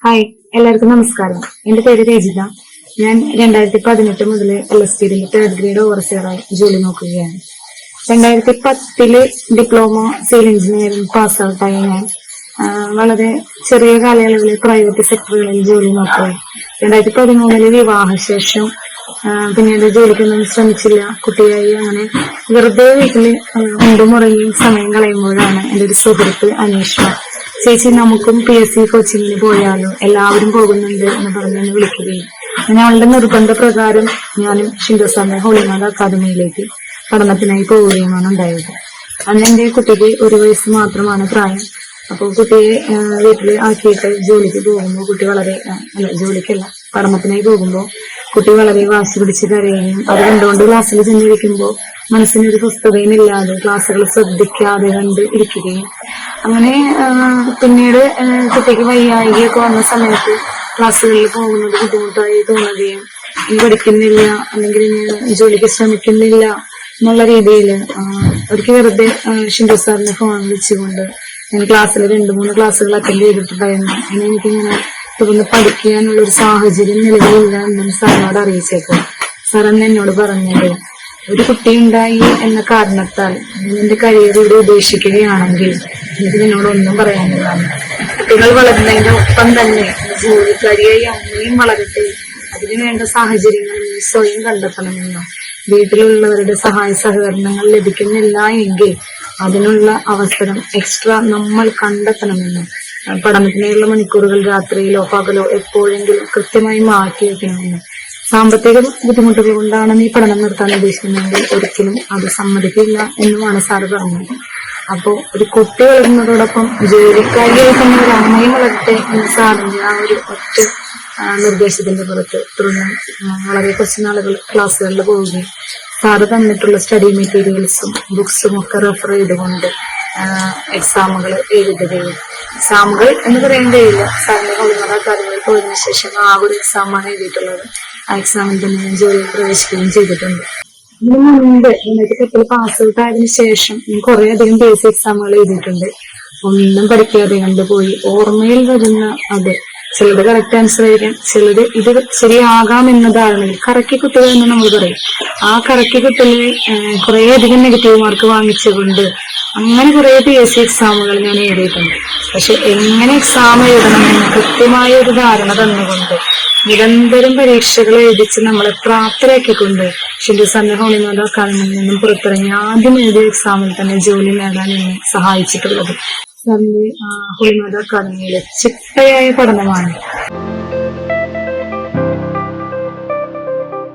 Hi, എല്ലാവർക്കും നമസ്കാരം. എന്റെ പേര് രജിത. ഞാൻ 2018 മുതൽ LSTD തേർഡ് ഗ്രേഡ് ഓവർസിയറായി ജോലി നോക്കുകയാണ്. 2010 ഡിപ്ലോമ സിവിൽ എഞ്ചിനീയറിംഗ് പാസ് ഔട്ടായ ഞാൻ വളരെ ചെറിയ കാലയളവിൽ പ്രൈവറ്റ് സെക്ടറുകളിൽ ജോലി നോക്കുകയും 2013 വിവാഹശേഷം പിന്നീട് ജോലിക്കൊന്നും ശ്രമിച്ചില്ല. കുട്ടിയായി അങ്ങനെ വെറുതെ വീട്ടില് ഉണ്ടുമുറങ്ങിയും സമയം കളയുമ്പോഴാണ് എൻ്റെ ഒരു സുഹൃത്ത് അന്വേഷണ ചേച്ചി നമുക്കും PSC കോച്ചിങ്ങിന് പോയാലോ, എല്ലാവരും പോകുന്നുണ്ട് എന്ന് പറഞ്ഞ് വിളിക്കുകയും അങ്ങനെ അവളുടെ നിർബന്ധ പ്രകാരം ഞാനും ഷിൻഡോസാറിന്റെ ഹോളിനാഥ് അക്കാദമിയിലേക്ക് പഠനത്തിനായി പോവുകയുമാണ് ഉണ്ടായത്. അന്ന് എന്റെ കുട്ടിക്ക് 1 വയസ്സ് മാത്രമാണ് പ്രായം. അപ്പോൾ കുട്ടിയെ വീട്ടിൽ ആക്കിയിട്ട് ജോലിക്ക് പോകുമ്പോൾ കുട്ടി വളരെ ജോലിക്കല്ല പഠനത്തിനായി പോകുമ്പോൾ കുട്ടി വളരെ വാശി പിടിച്ച് കരയുകയും അത് കണ്ടുകൊണ്ട് ക്ലാസ്സിൽ ചെന്നിരിക്കുമ്പോൾ മനസ്സിനൊരു സ്വസ്ഥതയും ഇല്ലാതെ ക്ലാസ്സുകൾ ശ്രദ്ധിക്കാതെ കണ്ട് ഇരിക്കുകയും അങ്ങനെ പിന്നീട് കുട്ടിക്ക് വയ്യായികയൊക്കെ വന്ന സമയത്ത് ക്ലാസ്സുകളിൽ പോകുന്നത് ബുദ്ധിമുട്ടായി തോന്നുകയും ഇനി പഠിക്കുന്നില്ല അല്ലെങ്കിൽ ഇനി ജോലിക്ക് ശ്രമിക്കുന്നില്ല എന്നുള്ള രീതിയിൽ അവർക്ക് വെറുതെ ഷിൻഡോസാറിന്റെ ഫോൺ വിളിച്ചുകൊണ്ട് ഞാൻ ക്ലാസ്സിൽ 2-3 ക്ലാസ്സുകൾ അറ്റൻഡ് ചെയ്തിട്ടുണ്ടായിരുന്നു. ഇനി എനിക്കിങ്ങനെ തുടർന്ന് പഠിക്കാനുള്ള ഒരു സാഹചര്യം നിലവിലില്ല എന്നും സാറിനോട് അറിയിച്ചേക്കും. സാർ അന്ന് എന്നോട് പറഞ്ഞത്, ഒരു കുട്ടി ഉണ്ടായി എന്ന കാരണത്താൽ എന്റെ കരിയർ ഇവിടെ ഉപേക്ഷിക്കുകയാണെങ്കിൽ എനിക്ക് നിന്നോടൊന്നും പറയാനില്ല. കുട്ടികൾ വളരുന്നതിന്റെ ഒപ്പം തന്നെ ജോലിക്കാരിയായി അമ്മയും വളരട്ടെ, അതിനു വേണ്ട സാഹചര്യങ്ങൾ നീ സ്വയം കണ്ടെത്തണമെന്നോ, വീട്ടിലുള്ളവരുടെ സഹായ സഹകരണങ്ങൾ ലഭിക്കുന്നില്ല എങ്കിൽ അതിനുള്ള അവസരം എക്സ്ട്രാ നമ്മൾ കണ്ടെത്തണമെന്നും പഠനത്തിനുള്ള മണിക്കൂറുകൾ രാത്രിയിലോ പകലോ എപ്പോഴെങ്കിലും കൃത്യമായി മാറ്റി വെക്കണമെന്നും സാമ്പത്തിക ബുദ്ധിമുട്ടുകൾ കൊണ്ടാണ് നീ പഠനം നിർത്താൻ ഉദ്ദേശിക്കുന്നതെങ്കിൽ ഒരിക്കലും അത് സമ്മതിക്കില്ല എന്നുമാണ് സാറ് പറഞ്ഞത്. അപ്പോ ഒരു കുട്ടി വളരുന്നതോടൊപ്പം ജോലിക്കാരിയായി തന്നെ ഒരു അമ്മയും വളരട്ടെ എന്ന സാറിന്റെ ആ ഒരു ഒറ്റ നിർദ്ദേശത്തിന്റെ പുറത്ത് തുടർന്ന് വളരെ കുറച്ച് നാളുകൾ ക്ലാസ്സുകളിൽ പോവുകയും സാറ് തന്നിട്ടുള്ള സ്റ്റഡി മെറ്റീരിയൽസും ബുക്സും ഒക്കെ റെഫർ ചെയ്തുകൊണ്ട് എക്സാമുകൾ എഴുതുകയും, എക്സാമുകൾ എന്ന് പറയാൻ കഴിയില്ല, സാറിന്റെ ഹോളിനാഥ് അക്കാദമിയിൽ പോയതിനു ശേഷം ആ ഒരു എക്സാമാണ് എഴുതിയിട്ടുള്ളത്. ആ എക്സാമിൽ തന്നെ ഞാൻ ജോലിയിൽ പ്രവേശിക്കുകയും ചെയ്തിട്ടുണ്ട്. ഇതിനു മുൻപ് 2010 പാസ് ഔട്ട് ആയതിനു ശേഷം ഞാൻ കുറെ അധികം PSC എക്സാമുകൾ എഴുതിയിട്ടുണ്ട്. ഒന്നും പഠിക്കാതെ കണ്ടുപോയി ഓർമ്മയിൽ വരുന്ന അത് ചിലത് കറക്റ്റ് ആൻസർ ആയിരിക്കാം, ചിലത് ഇത് ശരിയാകാം എന്ന ധാരണയിൽ കറക്കി കുത്തുക എന്ന് നമ്മൾ പറയും. ആ കറക്കി കുത്തലിൽ കുറെ അധികം നെഗറ്റീവ് മാർക്ക് വാങ്ങിച്ചുകൊണ്ട് അങ്ങനെ കുറെ PSC എക്സാമുകൾ ഞാൻ എഴുതിയിട്ടുണ്ട്. പക്ഷെ എങ്ങനെ എക്സാം എഴുതണമെന്ന് കൃത്യമായ ഒരു ധാരണ തന്നുകൊണ്ട് നിരന്തരം പരീക്ഷകൾ എഴുതിച്ച് നമ്മളെ പ്രാപ്തരാക്കിക്കൊണ്ട് ഷിൻഡോസാറിന്റെ ഹോളിനാഥ് അക്കാദമിയിൽ നിന്നും പുറത്തിറങ്ങി ആദ്യം എഴുതിയ എക്സാമിൽ തന്നെ ജോലി നേടാൻ എന്നെ സഹായിച്ചിട്ടുള്ളത് സാറിന്റെ ഹോളിനാഥ് അക്കാദമിയിലെ ചിട്ടയായ പഠനമാണ്.